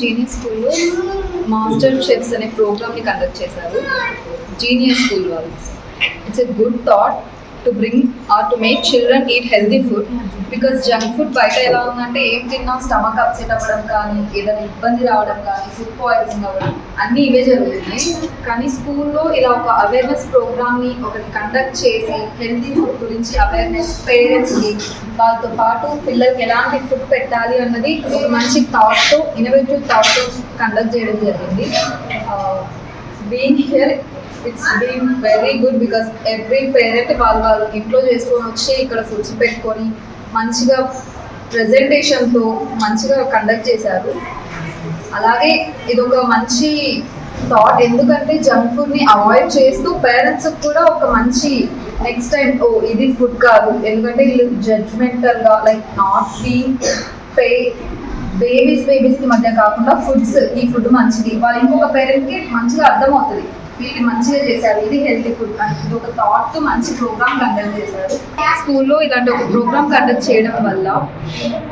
Genius స్కూల్లో master chefs అనే ప్రోగ్రామ్ని కండక్ట్ చేశారు జీనియస్ స్కూల్ వాళ్ళు. It's a good thought to bring or to make children eat healthy food. Because junk food బయట ఎలా ఉందంటే ఏం తిన్నా స్టమక్ అప్సెట్ అవ్వడం కానీ, ఏదైనా ఇబ్బంది రావడం కానీ, ఫుడ్ పాయిజనింగ్ అవ్వడం అన్నీ ఇవే జరుగుతున్నాయి. కానీ స్కూల్లో ఇలా ఒక అవేర్నెస్ ప్రోగ్రామ్ని ఒకటి కండక్ట్ చేసి హెల్తీ ఫుడ్ గురించి అవేర్నెస్ పేరెంట్స్కి, వాళ్ళతో పాటు పిల్లలకి ఎలాంటి ఫుడ్ పెట్టాలి అన్నది ఒక మంచి థాట్తో, ఇన్నోవేటివ్ థాట్తో కండక్ట్ చేయడం జరిగింది. Being here it's been very good because every parent వాళ్ళు ఇంట్లో చేసుకొని వచ్చి ఇక్కడ ఫుడ్స్ పెట్టుకొని మంచిగా ప్రెజెంటేషన్తో మంచిగా కండక్ట్ చేశారు. అలాగే ఇది ఒక మంచి థాట్, ఎందుకంటే జంక్ ఫుడ్ని అవాయిడ్ చేస్తూ పేరెంట్స్కి కూడా ఒక మంచి నెక్స్ట్ టైం ఇది ఫుడ్ కాదు, ఎందుకంటే వీళ్ళు జడ్జ్మెంటల్గా లైక్ నాట్ బీయింగ్ బేబీస్కి మధ్య కాకుండా ఫుడ్స్ ఈ ఫుడ్ మంచిది, వాళ్ళ ఇంకొక పేరెంట్కి మంచిగా అర్థమవుతుంది వీళ్ళు మంచిగా చేశారు, ఇది హెల్తీ ఫుడ్ అని. ఇది ఒక థాట్తో మంచి ప్రోగ్రామ్ కండక్ట్ చేశారు. స్కూల్లో ఇలాంటి ఒక ప్రోగ్రామ్ కండక్ట్ చేయడం వల్ల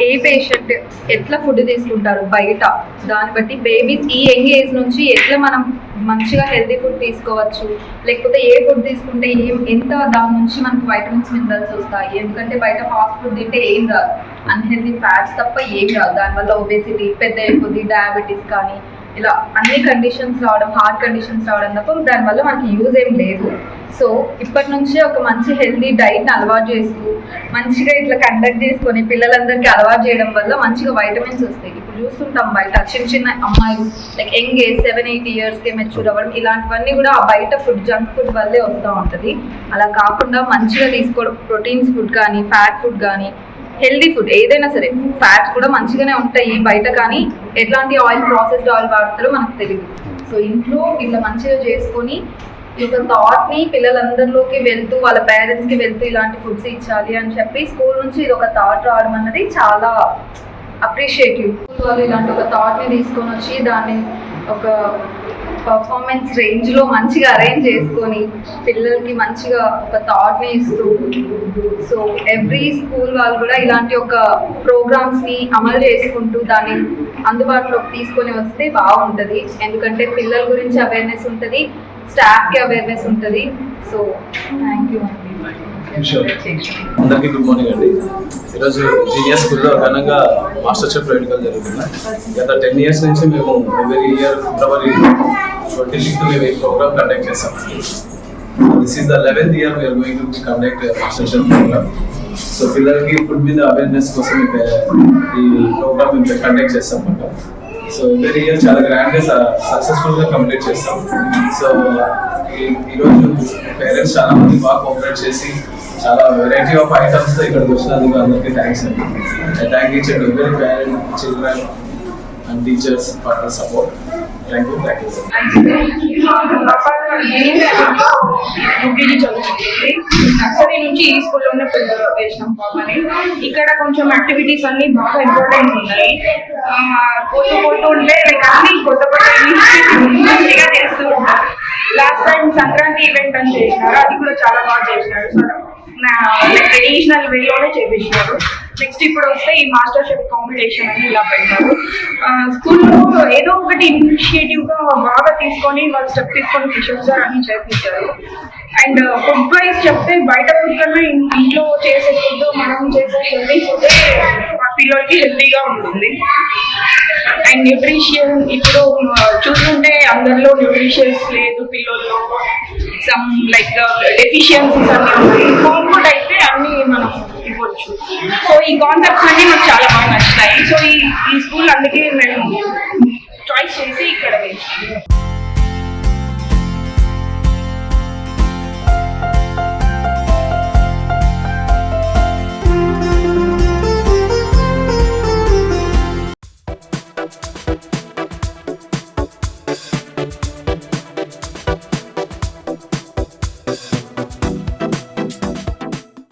ఏ పేషెంట్ ఎట్లా ఫుడ్ తీసుకుంటారు బయట, దాన్ని బట్టి బేబీస్ ఈ యంగ్ ఏజ్ నుంచి ఎట్లా మనం మంచిగా హెల్తీ ఫుడ్ తీసుకోవచ్చు, లేకపోతే ఏ ఫుడ్ తీసుకుంటే ఎంత దాని నుంచి మనకు వైటమిన్స్ మినరల్స్ వస్తాయి. ఎందుకంటే బయట ఫాస్ట్ ఫుడ్ తింటే ఏం రాదు, అన్హెల్తీ ఫ్యాట్స్ తప్ప ఏం రాదు. దానివల్ల ఒబేసిటీ, పెద్ద అయిపోతుంది, డయాబెటీస్ కానీ ఇలా అన్ని కండిషన్స్ రావడం, హార్ట్ కండిషన్స్ రావడం తప్ప దానివల్ల మనకి యూజ్ ఏం లేదు. సో ఇప్పటి నుంచే ఒక మంచి హెల్తీ డైట్ని అలవాటు చేస్తూ మంచిగా ఇట్లా కండక్ట్ చేసుకొని పిల్లలందరికీ అలవాటు చేయడం వల్ల మంచిగా వైటమిన్స్ వస్తాయి. ఇప్పుడు చూస్తుంటాం బయట చిన్న అమ్మాయిలు లైక్ యంగ్ ఏజ్ 7-8 ఇయర్స్కి మెచ్యూర్ అవ్వడం, ఇలాంటివన్నీ కూడా ఆ బయట ఫుడ్ జంక్ ఫుడ్ వల్లే వస్తూ ఉంటుంది. అలా కాకుండా మంచిగా తీసుకోవడం, ప్రోటీన్స్ ఫుడ్ కానీ, ఫ్యాట్ ఫుడ్ కానీ, హెల్దీ ఫుడ్ ఏదైనా సరే, ఫ్యాట్స్ కూడా మంచిగానే ఉంటాయి బయట, కానీ ఎట్లాంటి ఆయిల్, ప్రాసెస్డ్ ఆయిల్ వాడతారో మనకు తెలియదు. సో ఇంట్లో ఇట్లా మంచిగా చేసుకొని ఈ యొక్క థాట్ని పిల్లలందరిలోకి వెళ్తూ, వాళ్ళ పేరెంట్స్కి వెళ్తూ ఇలాంటి ఫుడ్స్ ఇచ్చాలి అని చెప్పి స్కూల్ నుంచి ఇది ఒక థాట్ రావడం అన్నది చాలా అప్రిషియేటివ్. వాళ్ళు ఇలాంటి ఒక థాట్ని తీసుకొని వచ్చి దాన్ని ఒక పర్ఫార్మెన్స్ రేంజ్లో మంచిగా అరేంజ్ చేసుకొని పిల్లలకి మంచిగా ఒక థాట్ని ఇస్తూ, సో ఎవ్రీ స్కూల్ వాళ్ళు కూడా ఇలాంటి ఒక ప్రోగ్రామ్స్ని అమలు చేసుకుంటూ దాన్ని అందుబాటులోకి తీసుకొని వస్తే బాగుంటుంది. ఎందుకంటే పిల్లల గురించి అవేర్నెస్ ఉంటుంది, స్టాఫ్కి అవేర్నెస్ ఉంటుంది. సో థ్యాంక్ యూ అండి. అందరికీ గుడ్ మార్నింగ్ అండి. ఈరోజు జీనియస్ స్కూల్లో ఘనంగా మాస్టర్ షెఫ్ వేడుకలు జరుగుతున్నాయి. గత 10 years నుంచి మేము ఎవ్రీ ఇయర్ February 26th మేము ఈ ప్రోగ్రామ్ కండక్ట్ చేస్తామండి. This is the 11th year we are going to conduct master chef program. So పిల్లలకి ఫుడ్ మీద అవేర్నెస్ కోసం ఈ ప్రోగ్రామ్ మేము కండక్ట్ చేస్తామంట. సో ఎవ్రీ ఇయర్ చాలా గ్రాండ్గా సక్సెస్ఫుల్గా కంప్లీట్ చేస్తాం. సో ఈరోజు పేరెంట్స్ చాలా మంది బాగా కోఆపరేట్ చేసి చాలా వెరైటీ ఆఫ్ ఐటమ్స్తో ఇక్కడికి వచ్చినందుకు అందరికీ థ్యాంక్స్ అండి. I thank each and every parent, children and teachers for the support. Thank you. UKG చదువుతుంది, నర్సరీ నుంచి ఈ స్కూల్లోనే వేసినాం పాపని. ఇక్కడ కొంచెం యాక్టివిటీస్ అన్ని బాగా ఇంపార్టెంట్ ఉన్నాయి. పోతూ ఉంటే అన్ని కొత్త మంచిగా చేస్తూ ఉంటారు. లాస్ట్ టైం సంక్రాంతి ఈవెంట్ అని చేసినారు, అది కూడా చాలా బాగా చేసినారు. ట్రెడిషనల్ వేలోనే చేపించినారు. నెక్స్ట్ ఇప్పుడు వస్తే ఈ మాస్టర్ షెఫ్ కాంపిటీషన్ అని ఇలా పెట్టారు. స్కూల్లో ఏదో ఒకటి ఇనిషియేటివ్గా బాగా తీసుకొని వాళ్ళు స్టెప్ తీసుకొని కిషోర్ సార్ అని చేపించారు. అండ్ ఫుడ్ వైజ్ చెప్తే బయట ఫుడ్ కన్నా ఇంట్లో చేసే ఫుడ్, మనం చేసే హెల్తీ ఫుడ్ మా పిల్లలకి హెల్తీగా ఉంటుంది. అండ్ న్యూట్రిషన్ ఇప్పుడు చూస్తుంటే అందరిలో న్యూట్రిషన్స్ లేదు, పిల్లల్లో సమ్ లైక్ డెఫిషియన్సీస్ అన్నీ ఉన్నాయి. హోమ్ ఫుడ్ అయితే అన్నీ మనం ఇవ్వచ్చు. సో ఈ కాన్సెప్ట్స్ అన్నీ నాకు చాలా బాగా నచ్చుతాయి. సో ఈ స్కూల్ అందుకే మేము చాయిస్ చేసి ఇక్కడ వేసాము.